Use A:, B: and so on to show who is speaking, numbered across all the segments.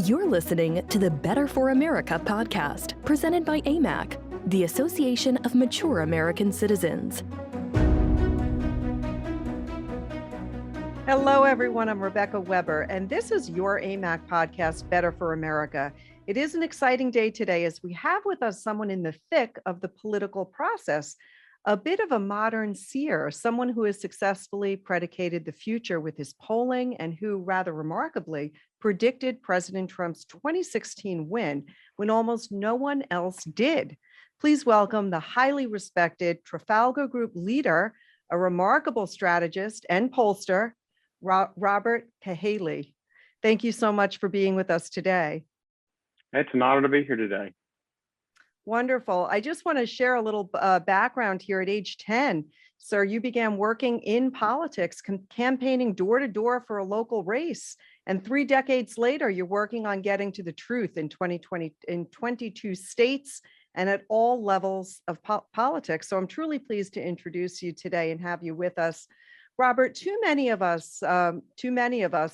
A: You're listening to the Better for America podcast, presented by Amac, the Association of Mature American Citizens.
B: Hello, everyone. I'm Rebecca Weber, and this is your AMAC podcast, Better for America. It is an exciting day today as we have with us someone in the thick of the political process, a bit of a modern seer, someone who has successfully predicated the future with his polling and who, rather remarkably, predicted President Trump's 2016 win when almost no one else did. Please welcome the highly respected Trafalgar Group leader, a remarkable strategist and pollster, Robert Cahaly. Thank you so much for being with us today.
C: It's an honor to be here today.
B: Wonderful. I just want to share a little background here. At age 10, sir, you began working in politics, campaigning door to door for a local race. And 3 decades later, you're working on getting to the truth in 2020 in 22 states and at all levels of politics. So I'm truly pleased to introduce you today and have you with us. Robert, too many of us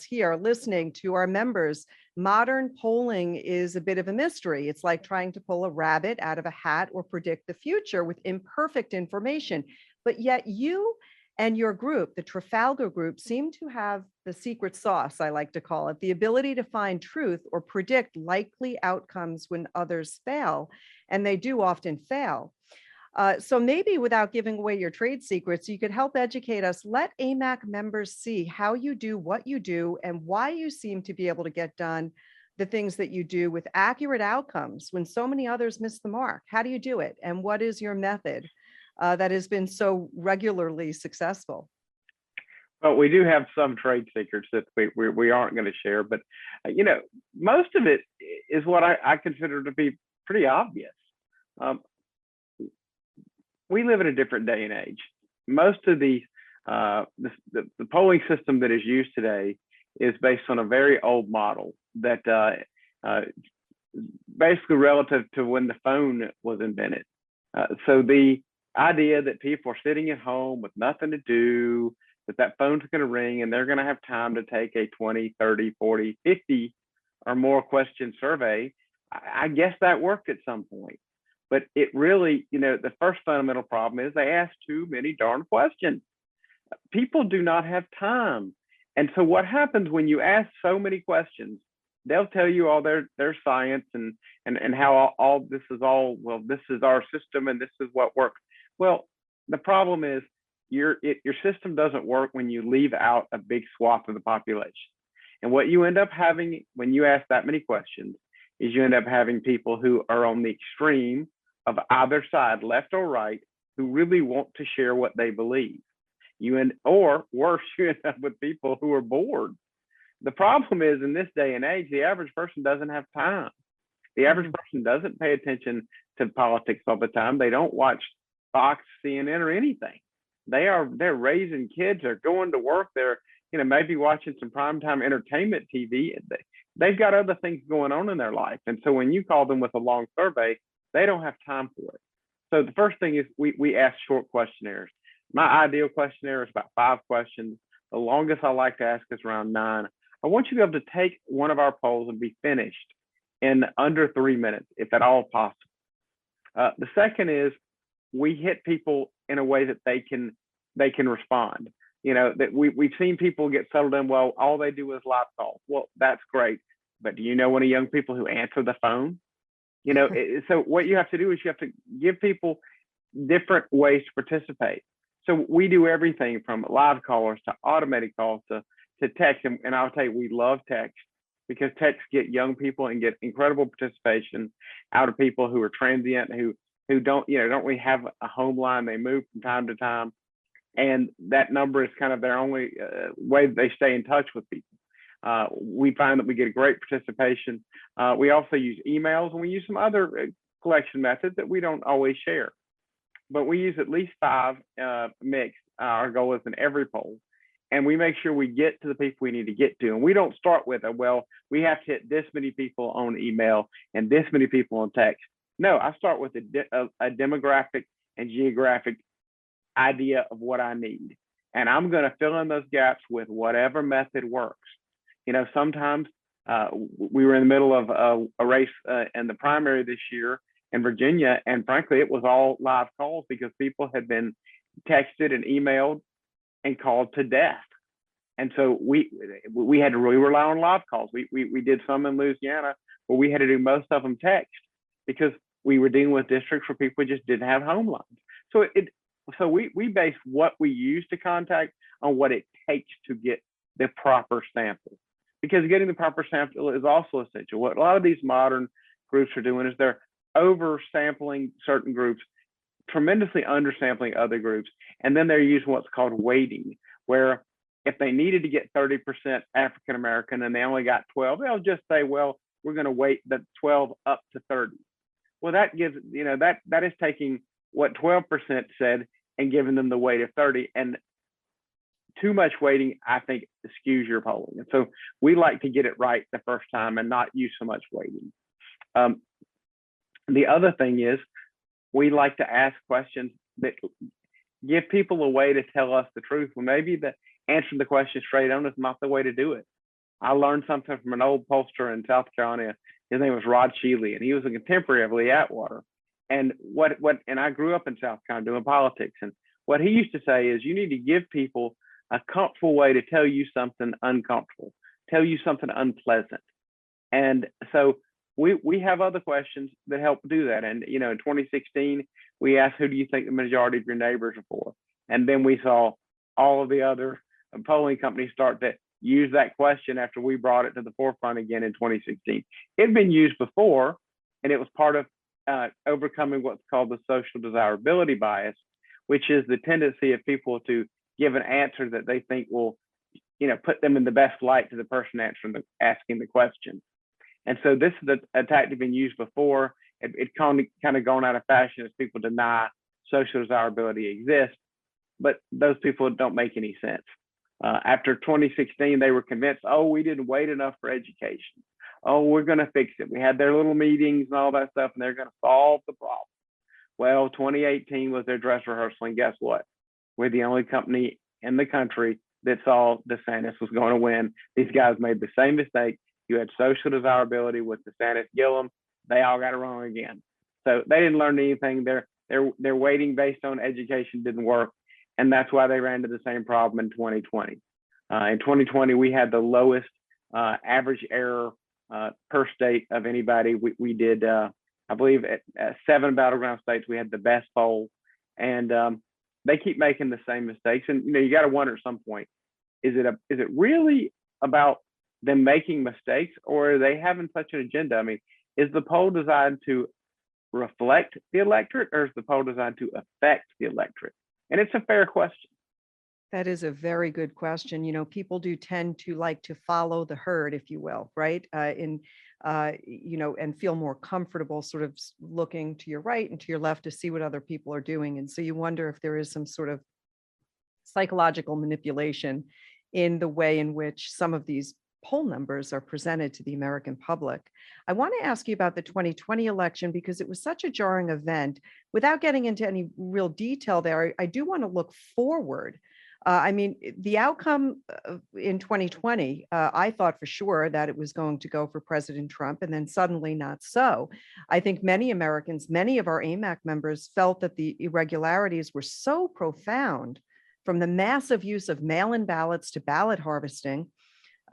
B: here listening to our members, modern polling is a bit of a mystery. It's like trying to pull a rabbit out of a hat or predict the future with imperfect information. But yet you and your group, the Trafalgar Group, seem to have the secret sauce, I like to call it, the ability to find truth or predict likely outcomes when others fail, and they do often fail. So maybe without giving away your trade secrets, you could help educate us. Let AMAC members see how you do what you do and why you seem to be able to get done the things that you do with accurate outcomes when so many others miss the mark. How do you do it? And what is your method that has been so regularly successful?
C: Well, we do have some trade secrets that we aren't going to share, but most of it is what I consider to be pretty obvious. We live in a different day and age. Most of the polling system that is used today is based on a very old model that basically relative to when the phone was invented. So the idea that people are sitting at home with nothing to do, that phone's going to ring and they're going to have time to take a 20, 30, 40, 50 or more question survey, I guess that worked at some point. But it really, the first fundamental problem is they ask too many darn questions. People do not have time. And so what happens when you ask so many questions, they'll tell you all their science and how all this is this is our system and this is what works. Well, the problem is your system doesn't work when you leave out a big swath of the population. And what you end up having when you ask that many questions is you end up having people who are on the extreme of either side, left or right, who really want to share what they believe. Or worse, you end up with people who are bored. The problem is in this day and age, the average person doesn't have time. The average person doesn't pay attention to politics all the time. They don't watch Fox, CNN, or anything. They're raising kids. They're going to work. They're maybe watching some primetime entertainment TV. They've got other things going on in their life. And so when you call them with a long survey, they don't have time for it. So the first thing is we ask short questionnaires. My ideal questionnaire is about 5 questions. The longest I like to ask is around 9. I want you to be able to take one of our polls and be finished in under 3 minutes, if at all possible. The second is we hit people in a way that they can respond. That we've seen people get settled in. Well, all they do is live calls. Well, that's great. But do you know any young people who answer the phone? So what you have to do is you have to give people different ways to participate. So we do everything from live callers to automated calls to text. And I'll tell you, we love text because text get young people and get incredible participation out of people who are transient, who don't really have a home line. They move from time to time. And that number is kind of their only way that they stay in touch with people. We find that we get a great participation. We also use emails and we use some other collection methods that we don't always share. But we use at least 5 mixed. Our goal is in every poll. And we make sure we get to the people we need to get to. And we don't start with, we have to hit this many people on email and this many people on text. No, I start with a demographic and geographic idea of what I need. And I'm going to fill in those gaps with whatever method works. Sometimes We were in the middle of a race in the primary this year in Virginia, and frankly, it was all live calls because people had been texted and emailed and called to death. And so we had to really rely on live calls. We did some in Louisiana, but we had to do most of them text because we were dealing with districts where people just didn't have home lines. So we base what we use to contact on what it takes to get the proper sample, because getting the proper sample is also essential. What a lot of these modern groups are doing is they're oversampling certain groups, tremendously undersampling other groups, and then they're using what's called weighting, where if they needed to get 30% African American and they only got 12, they'll just say, well, we're going to weight the 12 up to 30. Well, that gives, that is taking what 12% said and giving them the weight of 30. And too much weighting, I think, skews your polling. And so we like to get it right the first time and not use so much weighting. The other thing is we like to ask questions that give people a way to tell us the truth. Well, maybe the answering the question straight on is not the way to do it. I learned something from an old pollster in South Carolina. His name was Rod Sheely, and he was a contemporary of Lee Atwater. And and I grew up in South Carolina doing politics. And what he used to say is you need to give people a comfortable way to tell you something uncomfortable, tell you something unpleasant. And so we have other questions that help do that. And, in 2016, we asked, who do you think the majority of your neighbors are for? And then we saw all of the other polling companies start to use that question after we brought it to the forefront again in 2016. It had been used before, and it was part of overcoming what's called the social desirability bias, which is the tendency of people to give an answer that they think will, put them in the best light to the person asking the question. And so this is a tactic been used before. It kind of gone out of fashion as people deny social desirability exists, but those people don't make any sense. After 2016, they were convinced, oh, we didn't wait enough for education. Oh, we're going to fix it. We had their little meetings and all that stuff, and they're going to solve the problem. Well, 2018 was their dress rehearsal, and guess what? We're the only company in the country that saw DeSantis was going to win. These guys made the same mistake. You had social desirability with DeSantis, Gillum. They all got it wrong again. So they didn't learn anything. They're waiting based on education didn't work, and that's why they ran into the same problem in 2020. In 2020, we had the lowest average error per state of anybody. We did, I believe, at 7 battleground states, we had the best poll, and they keep making the same mistakes. And you got to wonder at some point, is it really about them making mistakes, or are they having such an agenda? I mean, is the poll designed to reflect the electorate, or is the poll designed to affect the electorate? And it's a fair question.
B: That is a very good question. People do tend to like to follow the herd, if you will, right? And feel more comfortable sort of looking to your right and to your left to see what other people are doing. And so you wonder if there is some sort of psychological manipulation in the way in which some of these poll numbers are presented to the American public. I want to ask you about the 2020 election because it was such a jarring event. Without getting into any real detail there, I do want to look forward. The outcome in 2020, I thought for sure that it was going to go for President Trump, and then suddenly not so. I think many Americans, many of our AMAC members felt that the irregularities were so profound, from the massive use of mail-in ballots to ballot harvesting,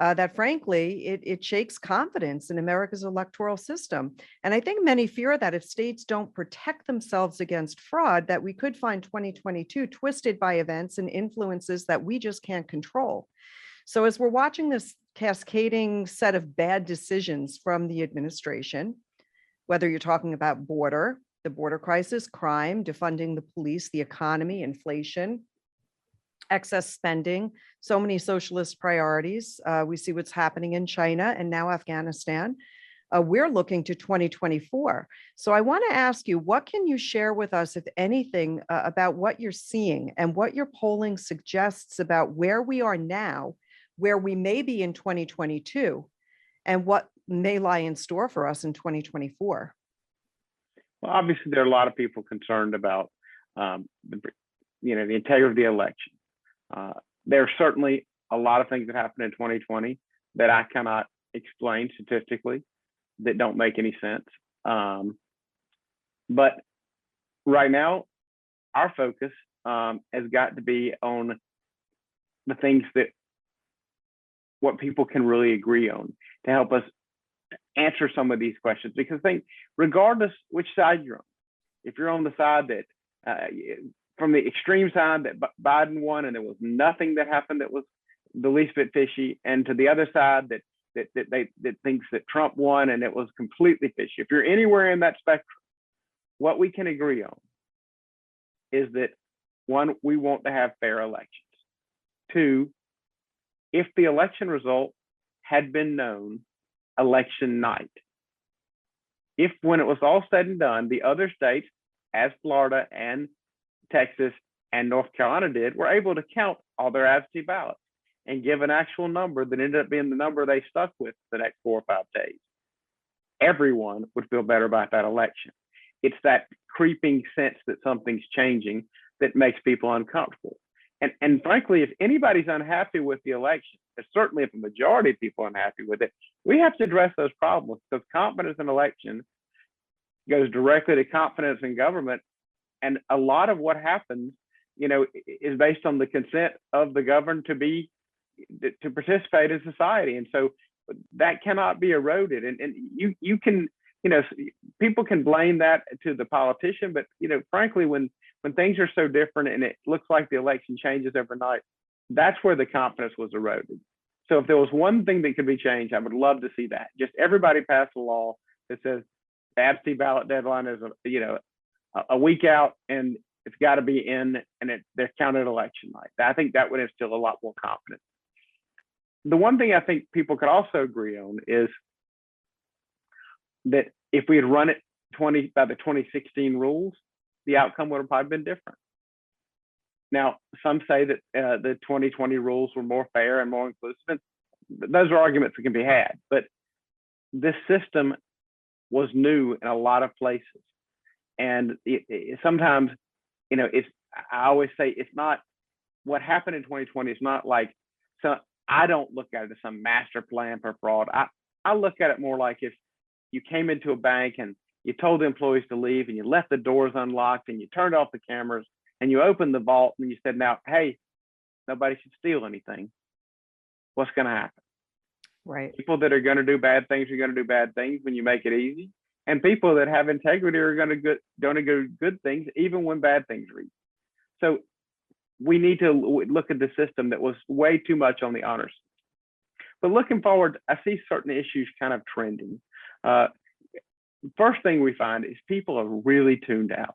B: that frankly, it shakes confidence in America's electoral system. And I think many fear that if states don't protect themselves against fraud, that we could find 2022 twisted by events and influences that we just can't control. So as we're watching this cascading set of bad decisions from the administration, whether you're talking about the border crisis, crime, defunding the police, the economy, inflation, excess spending, so many socialist priorities. We see what's happening in China and now Afghanistan. We're looking to 2024. So I want to ask you, what can you share with us, if anything, about what you're seeing and what your polling suggests about where we are now, where we may be in 2022, and what may lie in store for us in 2024?
C: Well, obviously, there are a lot of people concerned about the integrity of the election. There are certainly a lot of things that happened in 2020 that I cannot explained statistically that don't make any sense. But right now, our focus has got to be on the things that what people can really agree on to help us answer some of these questions. Because regardless which side you're on, if you're on the side that from the extreme side that Biden won and there was nothing that happened that was the least bit fishy, and to the other side that thinks that Trump won and it was completely fishy. If you're anywhere in that spectrum, what we can agree on is that, one, we want to have fair elections. Two, if the election result had been known election night, if when it was all said and done, the other states, as Florida and Texas and North Carolina did, were able to count all their absentee ballots and give an actual number that ended up being the number they stuck with the next 4 or 5 days, everyone would feel better about that election. It's that creeping sense that something's changing that makes people uncomfortable. And frankly, if anybody's unhappy with the election, and certainly if a majority of people are unhappy with it, we have to address those problems, because confidence in elections goes directly to confidence in government. And a lot of what happens, is based on the consent of the governed to participate in society. And so that cannot be eroded. And you can, people can blame that to the politician, but frankly, when things are so different and it looks like the election changes overnight, that's where the confidence was eroded. So if there was one thing that could be changed, I would love to see that. Just everybody pass a law that says the absentee ballot deadline is a week out and it's got to be in, and they're counted election night. I think that would instill a lot more confidence. The one thing I think people could also agree on is that if we had run it by the 2016 rules, the outcome would have probably been different. Now, some say that the 2020 rules were more fair and more inclusive. Those are arguments that can be had, but this system was new in a lot of places. And sometimes, I always say it's not, what happened in 2020 is not like, so I don't look at it as some master plan for fraud. I look at it more like if you came into a bank and you told the employees to leave and you left the doors unlocked and you turned off the cameras and you opened the vault and you said, now, hey, nobody should steal anything. What's going to happen?
B: Right.
C: People that are going to do bad things are going to do bad things when you make it easy. And people that have integrity are going to do good things, even when bad things are easy. So we need to look at the system that was way too much on the honor system. But looking forward, I see certain issues kind of trending. First thing we find is people are really tuned out.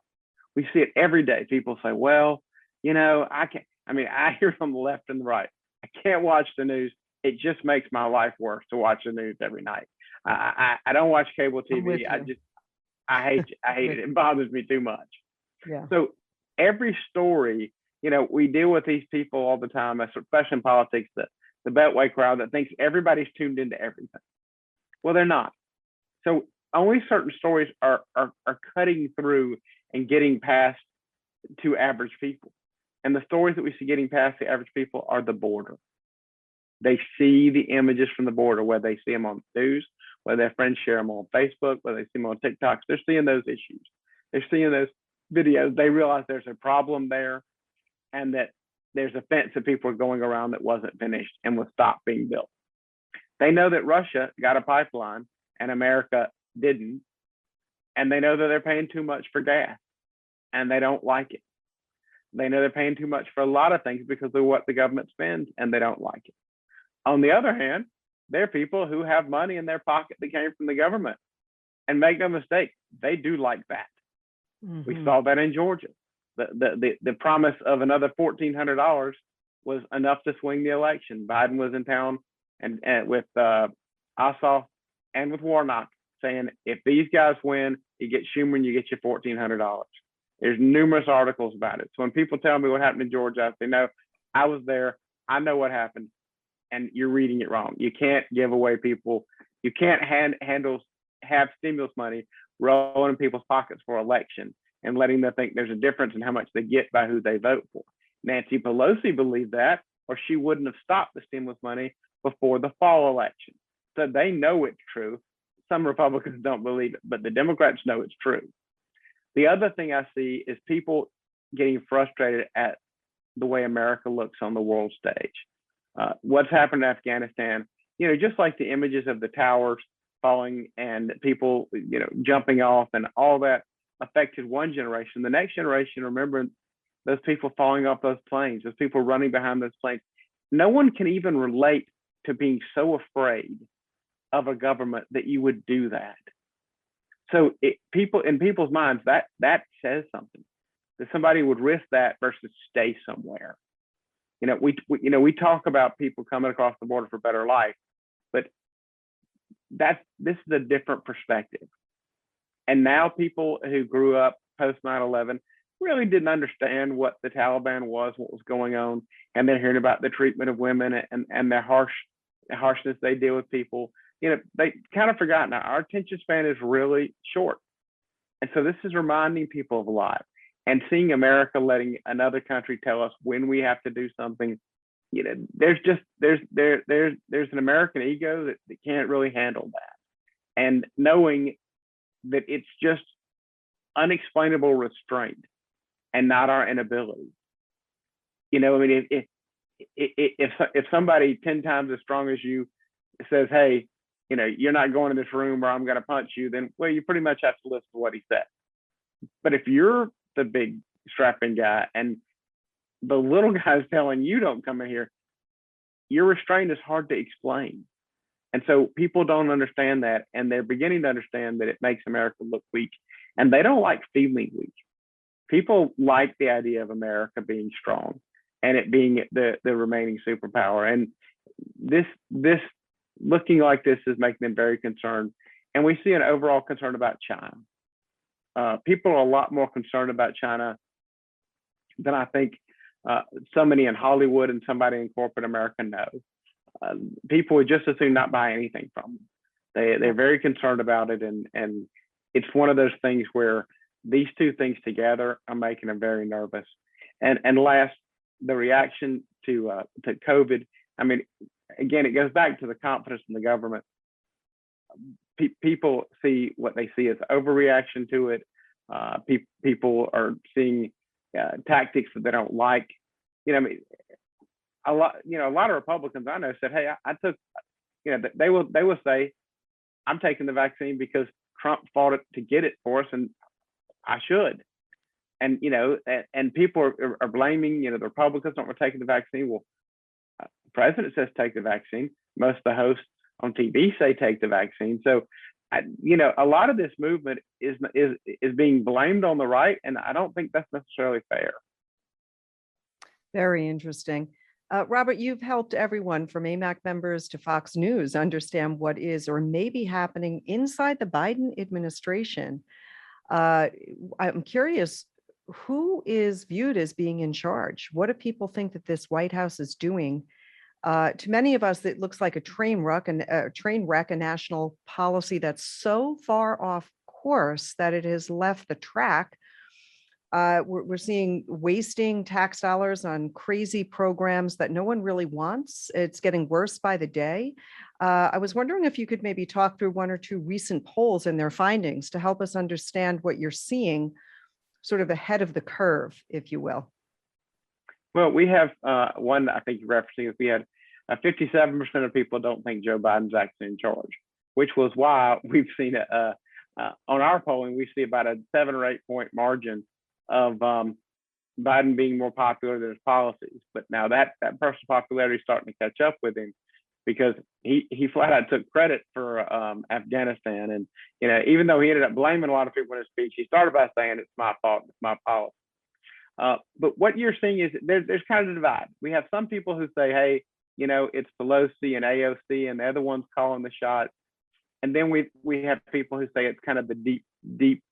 C: We see it every day. People say, well, I can't, I hear from the left and the right. I can't watch the news. It just makes my life worse to watch the news every night. I don't watch cable TV. I hate it. It bothers me too much.
B: Yeah.
C: So every story, we deal with these people all the time, especially in politics, the Beltway crowd that thinks everybody's tuned into everything. Well, they're not. So only certain stories are cutting through and getting past to average people. And the stories that we see getting past the average people are the border. They see the images from the border, whether they see them on the news, whether their friends share them on Facebook, whether they see them on TikTok. They're seeing those issues. They're seeing those videos. They realize there's a problem there and that there's a fence that people are going around that wasn't finished and will stop being built. They know that Russia got a pipeline and America didn't. And they know that they're paying too much for gas and they don't like it. They know they're paying too much for a lot of things because of what the government spends and they don't like it. On the other hand, there are people who have money in their pocket that came from the government, and make no mistake, they do like that. Mm-hmm. We saw that in Georgia. The promise of another $1,400 was enough to swing the election. Biden was in town and with Ossoff and with Warnock saying, if these guys win, you get Schumer and you get your $1,400. There's numerous articles about it. So when people tell me what happened in Georgia, I say, no, I was there. I know what happened. And you're reading it wrong. You can't give away people. You can't have stimulus money rolling in people's pockets for election and letting them think there's a difference in how much they get by who they vote for. Nancy Pelosi believed that, or she wouldn't have stopped the stimulus money before the fall election. So they know it's true. Some Republicans don't believe it, but the Democrats know it's true. The other thing I see is people getting frustrated at the way America looks on the world stage. What's happened in Afghanistan, just like the images of the towers falling and people, jumping off and all that affected one generation. The next generation, remember those people falling off those planes, those people running behind those planes. No one can even relate to being so afraid of a government that you would do that. So in people's minds, that says something, that somebody would risk that versus stay somewhere. We talk about people coming across the border for better life, but this is a different perspective. And now people who grew up post 9/11 really didn't understand what the Taliban was, what was going on, and they're hearing about the treatment of women and the harshness they deal with people. They kind of forgotten our attention span is really short. And so this is reminding people of a lot, and seeing America letting another country tell us when we have to do something. There's an American ego that can't really handle that. And knowing that it's just unexplainable restraint and not our inability. If somebody 10 times as strong as you says, hey, you're not going in this room or I'm going to punch you, then, well, you pretty much have to listen to what he said. But if you're the big strapping guy and the little guy's telling you don't come in here, your restraint is hard to explain. And so people don't understand that, and they're beginning to understand that it makes America look weak, and they don't like feeling weak. People like the idea of America being strong and it being the remaining superpower. And this looking like this is making them very concerned. And we see an overall concern about China. People are a lot more concerned about China than I think somebody in Hollywood and somebody in corporate America know. People would just as soon not buy anything from them. They're very concerned about it, and it's one of those things where these two things together are making them very nervous. And last, the reaction to COVID. I mean, again, it goes back to the confidence in the government. People see what they see as overreaction to it. People are seeing tactics that they don't like. A lot of Republicans I know said, hey, I took, they will say, I'm taking the vaccine because Trump fought it to get it for us, and I should. And and people are blaming the Republicans aren't taking the vaccine. Well, the president says take the vaccine. Most of the hosts on TV say take the vaccine. So a lot of this movement is being blamed on the right, and I don't think that's necessarily fair.
B: Very interesting. Robert, you've helped everyone from Amac members to Fox News understand what is or may be happening inside the Biden administration. I'm curious, who is viewed as being in charge? What do people think that this White House is doing? To many of us, it looks like a train wreck, a national policy that's so far off course that it has left the track. We're seeing wasting tax dollars on crazy programs that no one really wants. It's getting worse by the day. I was wondering if you could maybe talk through one or two recent polls and their findings to help us understand what you're seeing sort of ahead of the curve, if you will.
C: Well, we have one I think you're referencing is we had 57% of people don't think Joe Biden's actually in charge, which was why we've seen on our polling, we see about a 7 or 8 point margin of Biden being more popular than his policies. But now that person's popularity is starting to catch up with him, because he flat out took credit for Afghanistan. And even though he ended up blaming a lot of people in his speech, he started by saying it's my fault, it's my policy. But what you're seeing is there's kind of a divide. We have some people who say, hey, it's Pelosi and AOC and they're the ones calling the shots. And then we have people who say it's kind of the deep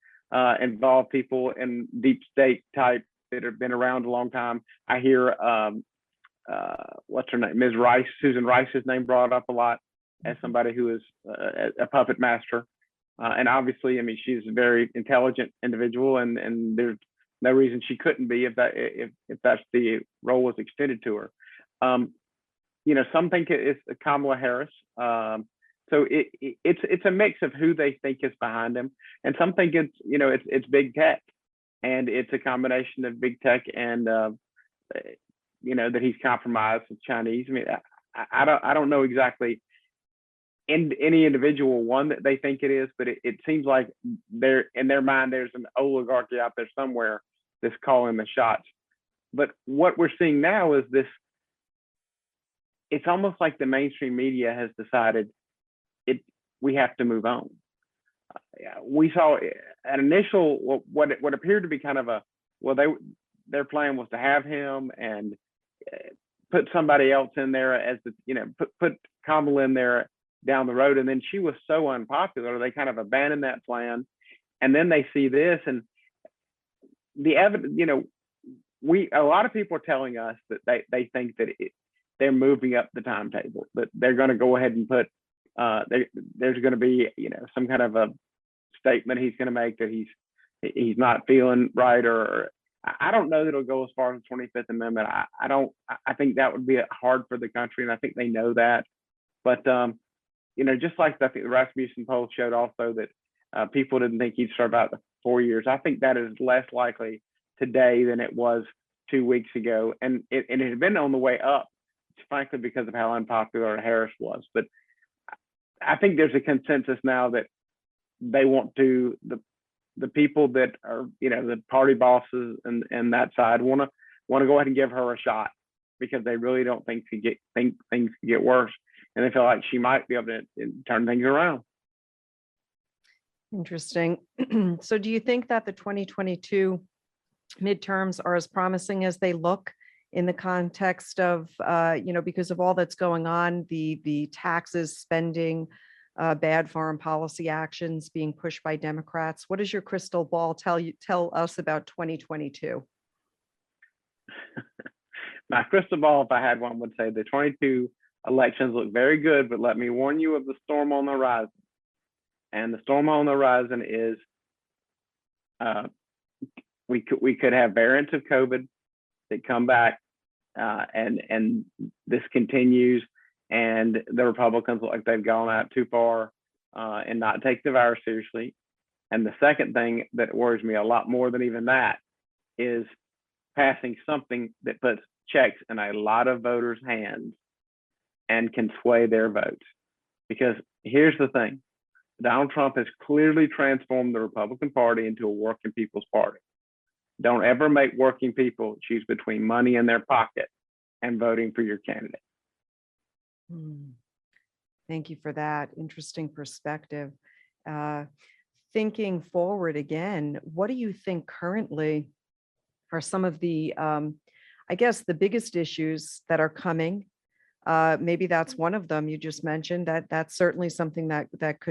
C: involved people in deep state type that have been around a long time. I hear what's her name, Ms. Rice, Susan Rice's name brought up a lot as somebody who is a puppet master. And obviously, I mean, she's a very intelligent individual, and there's no reason she couldn't be if that's the role was extended to her. Some think it's Kamala Harris. So it's a mix of who they think is behind him, and some think it's big tech, and it's a combination of big tech and that he's compromised with Chinese. I mean, I don't know exactly in any individual one that they think it is, but it seems like in their mind there's an oligarchy out there somewhere that's calling the shots. But what we're seeing now is this. It's almost like the mainstream media has decided we have to move on. We saw an initial what appeared to be kind of their plan was to have him and put somebody else in there as put Kamala in there down the road, and then she was so unpopular they kind of abandoned that plan, and then they see this and the evidence. A lot of people are telling us that they think that they're moving up the timetable, that they're going to go ahead and put there's going to be some kind of a statement he's going to make that he's not feeling right, or I don't know that it'll go as far as the 25th Amendment. I think that would be hard for the country, and I think they know that. But just like I think the Rasmussen poll showed also that people didn't think he'd serve out the 4 years. I think that is less likely today than it was 2 weeks ago, and it had been on the way up, frankly, because of how unpopular Harris was. But I think there's a consensus now that they want to the people that are the party bosses and that side want to go ahead and give her a shot, because they really don't think things could get worse, and they feel like she might be able to turn things around.
B: Interesting. So do you think that the 2022 midterms are as promising as they look in the context of, because of all that's going on, the taxes, spending, bad foreign policy actions being pushed by Democrats? What does your crystal ball tell us about 2022?
C: My crystal ball, if I had one, would say the 22 elections look very good, but let me warn you of the storm on the horizon. And the storm on the horizon is we could have variants of COVID that come back, and this continues, and the Republicans look like they've gone out too far and not take the virus seriously. And the second thing that worries me a lot more than even that is passing something that puts checks in a lot of voters' hands and can sway their votes. Because here's the thing, Donald Trump has clearly transformed the Republican Party into a working people's party. Don't ever make working people choose between money in their pocket and voting for your candidate.
B: Thank you for that interesting perspective. Thinking forward again, what do you think currently are some of the, I guess, the biggest issues that are coming? Maybe that's one of them you just mentioned. That's certainly something that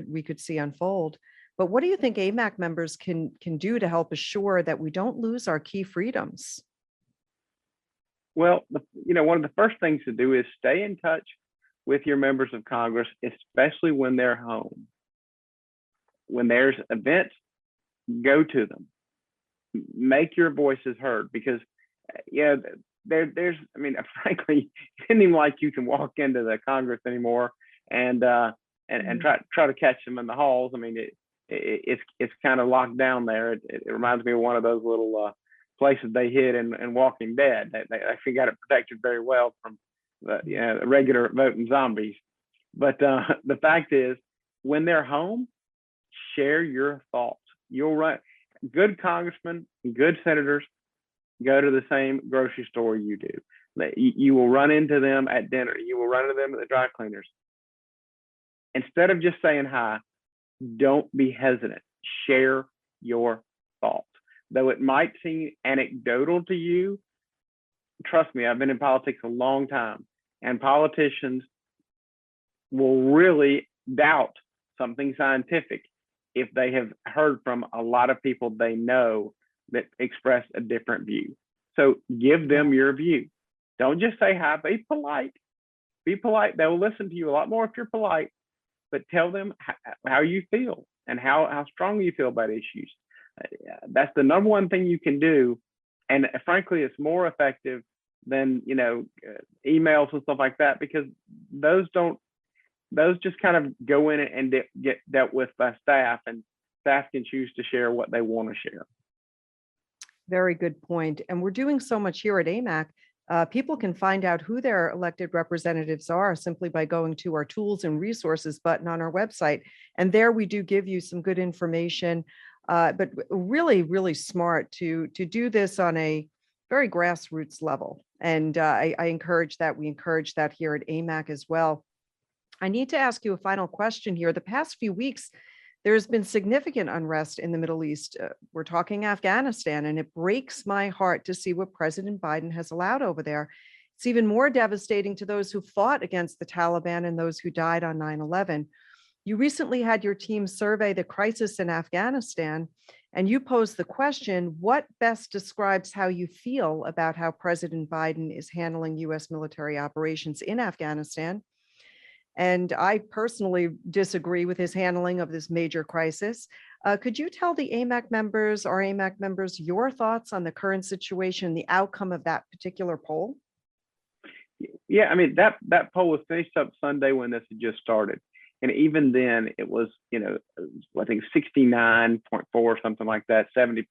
B: we could see unfold. But what do you think AMAC members can do to help assure that we don't lose our key freedoms?
C: Well, one of the first things to do is stay in touch with your members of Congress, especially when they're home. When there's events, go to them. Make your voices heard, because there's frankly, it isn't even like you can walk into the Congress anymore and try to catch them in the halls. I mean, it's kind of locked down there. It reminds me of one of those little places they hid in Walking Dead. They actually got it protected very well from the regular voting zombies. But the fact is, when they're home, share your thoughts. You'll run. Good congressmen, good senators go to the same grocery store you do. You will run into them at dinner. You will run into them at the dry cleaners. Instead of just saying hi, don't be hesitant. Share your thoughts. Though it might seem anecdotal to you, trust me, I've been in politics a long time, and politicians will really doubt something scientific if they have heard from a lot of people they know that express a different view. So give them your view. Don't just say hi, be polite. Be polite. They will listen to you a lot more if you're polite, but tell them how you feel and how strongly you feel about issues. That's the number one thing you can do. And frankly, it's more effective than emails and stuff like that, because those don't those just kind of go in and get dealt with by staff, and staff can choose to share what they want to share.
B: Very good point. And we're doing so much here at AMAC. People can find out who their elected representatives are simply by going to our tools and resources button on our website. And there we do give you some good information, but really, really smart to do this on a very grassroots level. And I encourage that. We encourage that here at AMAC as well. I need to ask you a final question here. The past few weeks, there's been significant unrest in the Middle East. We're talking Afghanistan, and it breaks my heart to see what President Biden has allowed over there. It's even more devastating to those who fought against the Taliban and those who died on 9/11. You recently had your team survey the crisis in Afghanistan, and you posed the question, what best describes how you feel about how President Biden is handling U.S. military operations in Afghanistan? And I personally disagree with his handling of this major crisis. Could you tell the AMAC members, our AMAC members, your thoughts on the current situation, the outcome of that particular poll?
C: Yeah, I mean, that poll was finished up Sunday when this had just started. And even then it was, I think 69.4 or something like that, 70%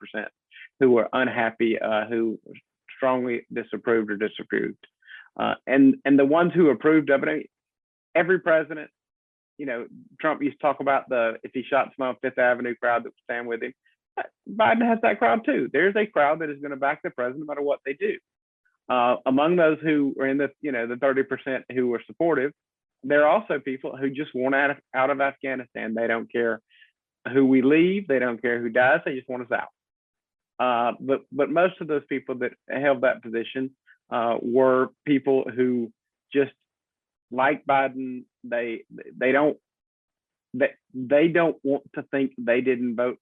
C: who were unhappy, who strongly disapproved or disapproved. And the ones who approved of it, every president, Trump used to talk about if he shot someone on Fifth Avenue crowd that would stand with him. Biden has that crowd too. There's a crowd that is going to back the president no matter what they do. Among those who are in the 30% who were supportive, there are also people who just want out of Afghanistan. They don't care who we leave. They don't care who dies. They just want us out. But most of those people that held that position were people who just, like Biden, they don't want to think they didn't vote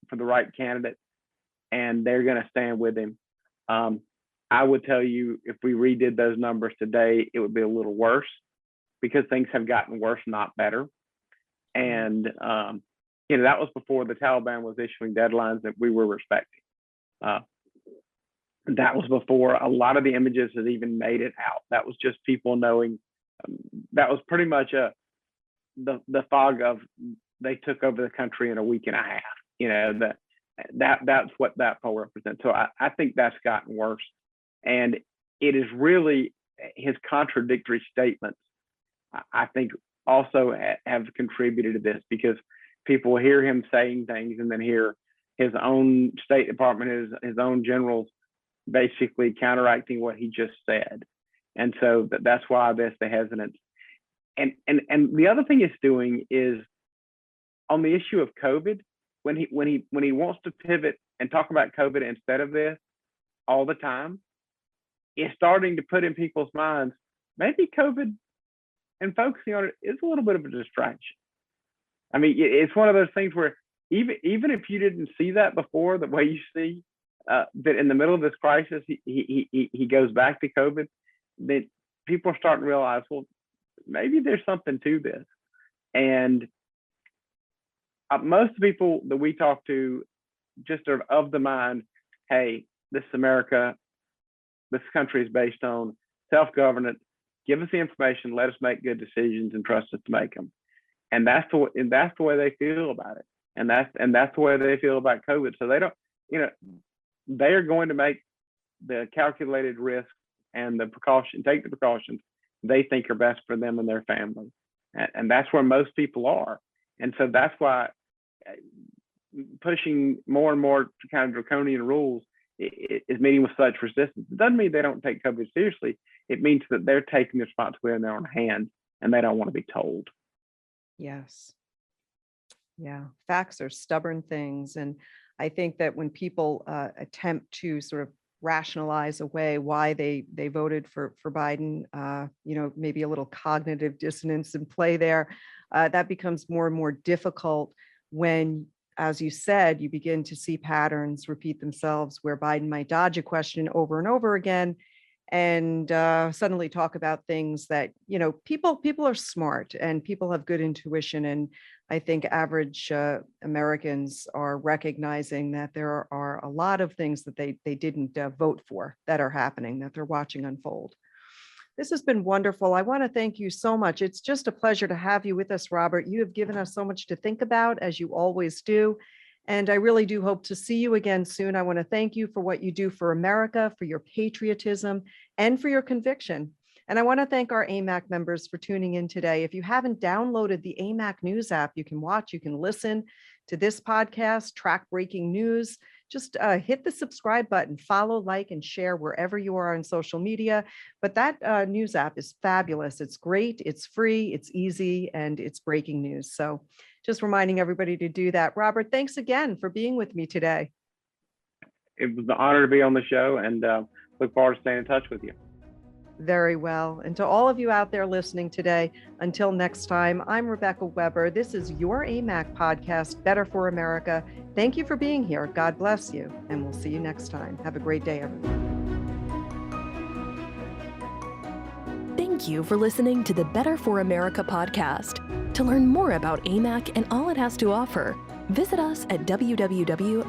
C: for the right candidate, and they're going to stand with him. I would tell you, if we redid those numbers today, it would be a little worse, because things have gotten worse, not better. And that was before the Taliban was issuing deadlines that we were respecting. That was before a lot of the images had even made it out. That was just people knowing. That was pretty much the fog of they took over the country in a week and a half. That's what that poll represents. So I think that's gotten worse, and it is really his contradictory statements, I think, also have contributed to this, because people hear him saying things and then hear his own State Department, his own generals basically counteracting what he just said. And so that's why there's the hesitance. And the other thing it's doing is, on the issue of COVID, when he wants to pivot and talk about COVID instead of this all the time, it's starting to put in people's minds, maybe COVID and focusing on it is a little bit of a distraction. I mean, it's one of those things where even if you didn't see that before, the way you see that in the middle of this crisis, he goes back to COVID, that people are starting to realize, well, maybe there's something to this. And most people that we talk to just are of the mind, hey, this is America. This country is based on self-governance. Give us the information, let us make good decisions, and trust us to make them. And that's the way they feel about it. And that's the way they feel about COVID. So they don't, they are going to make the calculated risk and take the precautions they think are best for them and their family. And that's where most people are. And so that's why pushing more and more kind of draconian rules is meeting with such resistance. It doesn't mean they don't take COVID seriously. It means that they're taking the responsibility in their own hands, and they don't want to be told.
B: Yes. Yeah. Facts are stubborn things. And I think that when people attempt to sort of rationalize away why they voted for Biden, maybe a little cognitive dissonance in play there, that becomes more and more difficult when, as you said, you begin to see patterns repeat themselves where Biden might dodge a question over and over again and suddenly talk about things that, people are smart and people have good intuition. And I think average Americans are recognizing that there are a lot of things that they didn't vote for that are happening, that they're watching unfold. This has been wonderful. I want to thank you so much. It's just a pleasure to have you with us, Robert. You have given us so much to think about, as you always do. And I really do hope to see you again soon. I want to thank you for what you do for America, for your patriotism, and for your conviction. And I want to thank our AMAC members for tuning in today. If you haven't downloaded the AMAC News app, you can watch, you can listen to this podcast, track breaking news. Just hit the subscribe button, follow, like, and share wherever you are on social media. But that news app is fabulous. It's great, it's free, it's easy, and it's breaking news. So just reminding everybody to do that. Robert, thanks again for being with me today.
C: It was an honor to be on the show, and look forward to staying in touch with you.
B: Very well. And to all of you out there listening today, until next time, I'm Rebecca Weber. This is your AMAC podcast, Better for America. Thank you for being here. God bless you. And we'll see you next time. Have a great day, everyone.
A: Thank you for listening to the Better for America podcast. To learn more about AMAC and all it has to offer, visit us at www.amac.us.